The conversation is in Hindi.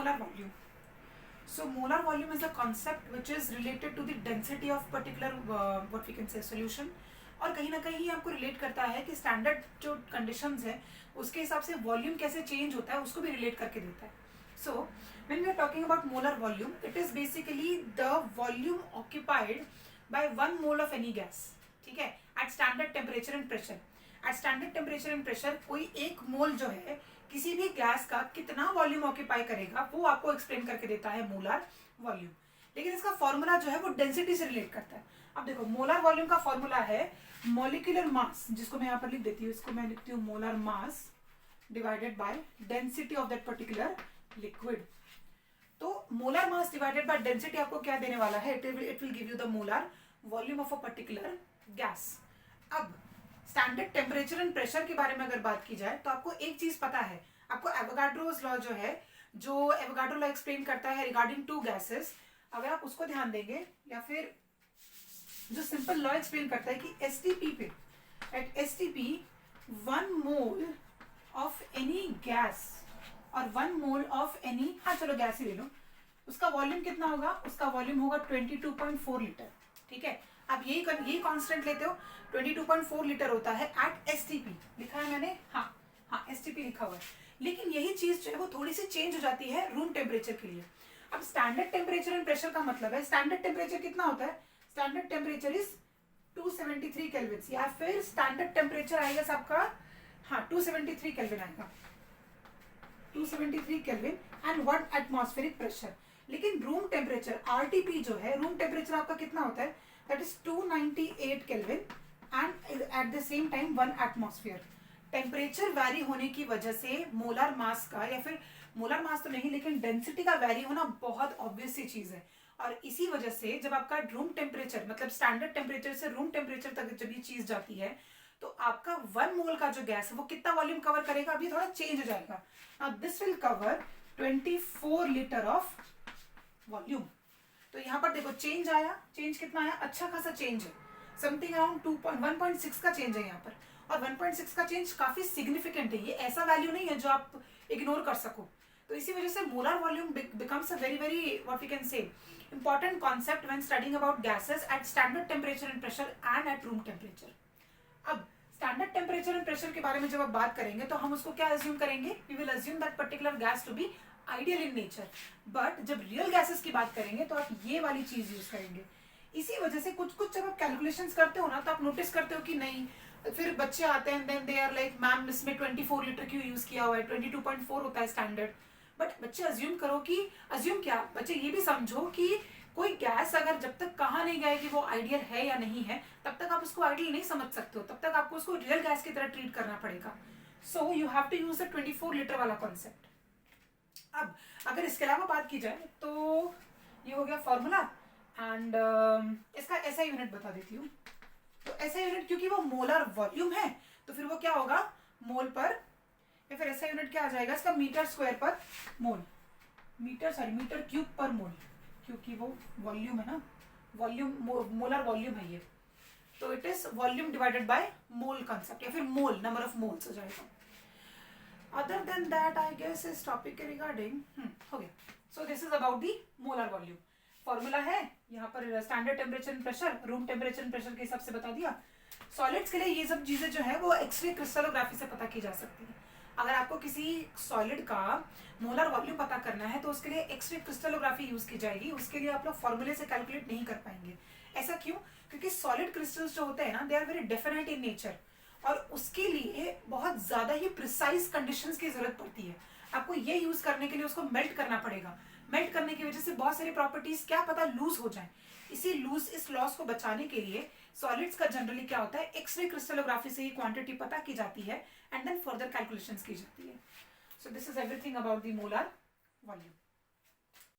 molar volume. So molar volume is a concept which is related to the density of particular what we can say solution. और कहीं ना कहीं आपको रिलेट करता है कि स्टैंडर्ड जो कंडीशंस है उसके हिसाब से वॉल्यूम कैसे चेंज होता है उसको भी रिलेट करके देता है. So when we are talking about molar volume, it is basically the volume occupied by 1 mole of any gas. ठीक है, at standard temperature and pressure. At standard temperature and pressure कोई एक मोल जो है किसी भी गैस का कितना वॉल्यूम ऑक्यूपाई करेगा वो आपको एक्सप्लेन करके देता है मोलर वॉल्यूम. लेकिन इसका फॉर्मूला जो है वो डेंसिटी से रिलेट करता है. अब देखो मोलर वॉल्यूम का फॉर्मूला है मॉलिक्यूलर मास, जिसको मैं यहाँ पर लिख देती हूँ, इसको मैं लिखती हूँ molar mass divided by density of that particular liquid. तो molar mass divided by density आपको क्या देने वाला है? It will give you the molar volume of a particular gas. अब स्टैंडर्ड टेम्परेचर एंड प्रेशर के बारे में अगर बात की जाए तो आपको एक चीज पता है, आपको एवोगाड्रोस लॉ जो है, जो एवोगाड्रो लॉ एक्सप्लेन करता है रिगार्डिंग 2 गैसेस, अगर आप उसको ध्यान देंगे या फिर जो सिंपल लॉ एक्सप्लेन करता है कि एसटीपी पे, at STP 1 mole of any gas और 1 मोल ऑफ एनी, हाँ चलो गैस ही ले लो, उसका वॉल्यूम कितना होगा? उसका वॉल्यूम होगा 22.4 लीटर. ठीक है, अब यही कांस्टेंट लेते हो, 22.4 लीटर होता है एट एसटीपी. लिखा है मैंने? हाँ एसटीपी लिखा हुआ है. लेकिन यही चीज जो है वो थोड़ी सी चेंज हो जाती है रूम टेम्परेचर के लिए. अब स्टैंडर्ड टेम्परेचर एंड प्रेशर का मतलब है, स्टैंडर्ड टेम्परेचर कितना होता है? स्टैंडर्ड टेम्परेचर इज 273 केल्विन, या फिर स्टैंडर्ड टेम्परेचर आएगा सबका, हाँ 273 केल्विन आएगा, 273 केल्विन एंड 1 एटमॉस्फेरिक प्रेशर. लेकिन रूम टेम्परेचर आरटीपी जो है, रूम टेम्परेचर आपका कितना होता है? That is 298 kelvin and at the same time 1 atmosphere. Temperature vary होने की वजह से मोलर मास का, या फिर मोलर मास तो नहीं लेकिन डेंसिटी का वैरी होना बहुत ऑब्वियस सी चीज है. और इसी वजह से जब आपका रूम टेम्परेचर मतलब स्टैंडर्ड टेम्परेचर से रूम टेम्परेचर तक जब ये चीज जाती है तो आपका 1 मोल का जो गैस है वो कितना वॉल्यूम कवर करेगा? अभी थोड़ा चेंज हो जाएगा. Now this will cover 24 litre of volume. तो यहाँ पर देखो चेंज आया, चेंज कितना आया? अच्छा खासा चेंज है, समथिंग अराउंड 1.6 का चेंज है यहाँ पर. और 1.6 का चेंज काफी सिग्निफिकेंट है, ये ऐसा वैल्यू नहीं है जो आप इग्नोर कर सको. तो इसी वजह से molar volume becomes a very very what we can say important concept when studying about gases at standard temperature and pressure and at room temperature. अब स्टैंडर्ड टेम्परेचर एंड प्रेशर के बारे में जब आप बात करेंगे तो हम उसको क्या अज्यूम करेंगे? We will assume that particular gas to be ideal in nature. But जब रियल गैसेस की बात करेंगे तो आप ये वाली चीज यूज करेंगे. इसी वजह से कुछ जब आप कैलकुलेशंस करते हो ना तो आप नोटिस करते हो कि नहीं, फिर बच्चे आते हैं then they are like ma'am इसमें 24 लीटर क्यों यूज किया हुआ है, 22.4 होता है स्टैंडर्ड. बट बच्चे अज्यूम करो कि, अज्यूम क्या, बच्चे ये भी समझो कि कोई गैस अगर जब तक कहा नहीं गया कि वो आइडियल है या नहीं है तब तक आप उसको आइडियल नहीं समझ सकते हो, तब तक आपको उसको रियल गैस की तरह ट्रीट करना पड़ेगा. So you have to use the 24 litre वाला कॉन्सेप्ट. अब अगर इसके अलावा बात की जाए तो ये हो गया फॉर्मूला एंड इसका ऐसा यूनिट बता देती हूँ. तो ऐसा यूनिट क्योंकि वो मोलर वॉल्यूम है तो फिर वो क्या होगा? मोल पर, या फिर ऐसा यूनिट क्या आ जाएगा इसका? मीटर स्क्वायर पर मोल, मीटर क्यूब पर मोल, क्योंकि वो वॉल्यूम है ना, वॉल्यूम मोलर वॉल्यूम है ये. तो it is volume divided by mole concept, या फिर मोल नंबर ऑफ मोल्स हो जाएगा. Other than that I guess इस टॉपिक के रिगार्डिंग हो गया. So this is about the molar volume. Formula है यहाँ पर standard temperature and pressure, room temperature and pressure के हिसाब से बता दिया. सॉलिड्स के लिए ये सब चीजें जो है वो एक्सरे क्रिस्टलोग्राफी से पता की जा सकती है. अगर आपको किसी सॉलिड का मोलर वॉल्यूम पता करना है तो उसके लिए एक्सरे क्रिस्टलोग्राफी यूज की जाएगी. उसके लिए आप लोग फॉर्मूले से कैलकुलेट नहीं कर पाएंगे. ऐसा क्यों? क्योंकि सॉलिड क्रिस्टल्स जो होते हैं ना they are very definite in nature और उसके लिए बहुत ज्यादा ही प्रिसाइज कंडीशंस की जरूरत पड़ती है. आपको ये यूज करने के लिए उसको मेल्ट करना पड़ेगा. मेल्ट करने की वजह से बहुत सारी प्रॉपर्टीज क्या पता लूज हो जाए. इस लॉस को बचाने के लिए सॉलिड्स का जनरली क्या होता है? एक्सरे क्रिस्टलोग्राफी से ही क्वांटिटी पता की जाती है एंड देन फर्दर कैलकुलेशंस की जाती है. सो this is everything about the molar volume.